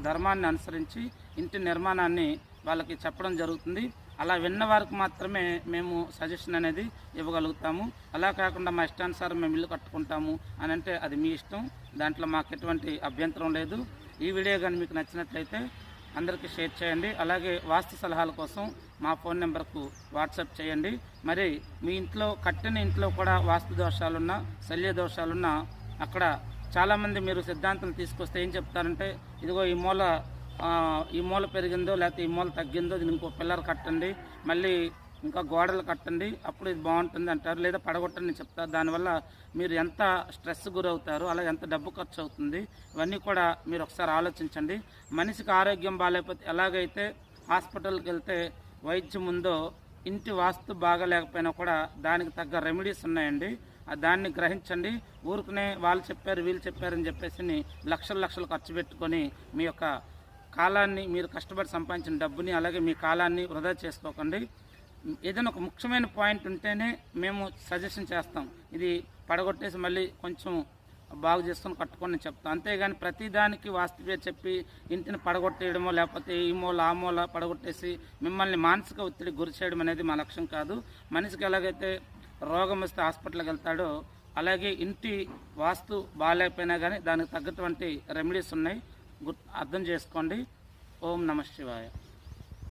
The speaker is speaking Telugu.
ధర్మాన్ని అనుసరించి ఇంటి నిర్మాణాన్ని వాళ్ళకి చెప్పడం జరుగుతుంది. అలా విన్న వారికి మాత్రమే మేము సజెషన్ అనేది ఇవ్వగలుగుతాము. అలా కాకుండా మా ఇష్టానుసారం మేము ఇల్లు కట్టుకుంటాము అని అంటే అది మీ ఇష్టం, దాంట్లో మాకు ఎటువంటి అభ్యంతరం లేదు. ఈ వీడియో కానీ మీకు నచ్చినట్లయితే అందరికీ షేర్ చేయండి. అలాగే వాస్తు సలహాల కోసం మా ఫోన్ నెంబర్కు వాట్సాప్ చేయండి. మరి మీ ఇంట్లో కట్టిన ఇంట్లో కూడా వాస్తు దోషాలున్నా శల్య దోషాలున్నా అక్కడ చాలామంది మీరు సిద్ధాంతం తీసుకొస్తే ఏం చెప్తారంటే, ఇదిగో ఈ మూల పెరిగిందో లేకపోతే ఈ మూల తగ్గిందో దీన్ని ఇంకో పిల్లర్ కట్టండి, మళ్ళీ ఇంకా గోడలు కట్టండి, అప్పుడు ఇది బాగుంటుంది అంటారు. లేదా పడగొట్టండి చెప్తారు. దానివల్ల మీరు ఎంత స్ట్రెస్ గురవుతారు, అలా ఎంత డబ్బు ఖర్చు అవుతుంది, ఇవన్నీ కూడా మీరు ఒకసారి ఆలోచించండి. మనిషికి ఆరోగ్యం బాగాలేకపోతే ఎలాగైతే హాస్పిటల్కి వెళ్తే వైద్యం ఉందో, ఇంటి వాస్తు బాగాలేకపోయినా కూడా దానికి తగ్గ రెమెడీస్ ఉన్నాయండి. దాన్ని గ్రహించండి. ఊరుకునే వాళ్ళు చెప్పారు వీళ్ళు చెప్పారని చెప్పేసి లక్షలు ఖర్చు పెట్టుకొని మీ యొక్క కాలాన్ని, మీరు కష్టపడి సంపాదించిన డబ్బుని, అలాగే మీ కాలాన్ని వృధా చేసుకోకండి. ఏదైనా ఒక ముఖ్యమైన పాయింట్ ఉంటేనే మేము సజెషన్ చేస్తాం. ఇది పడగొట్టేసి మళ్ళీ కొంచెం బాగు చేసుకొని కట్టుకొని చెప్తాం. అంతేగాని ప్రతిదానికి వాస్తు పేరు చెప్పి ఇంటిని పడగొట్టేయడమో లేకపోతే ఈ మూల ఆ మూల పడగొట్టేసి మిమ్మల్ని మానసిక ఒత్తిడి గురి చేయడం అనేది మా లక్ష్యం కాదు. మనిషికి ఎలాగైతే రోగం వస్తే హాస్పిటల్కి వెళ్తాడో అలాగే ఇంటి వాస్తు బాగాలేకపోయినా కానీ దానికి తగ్గటువంటి రెమెడీస్ ఉన్నాయి, అర్థం చేసుకోండి. ఓం నమః శివాయ.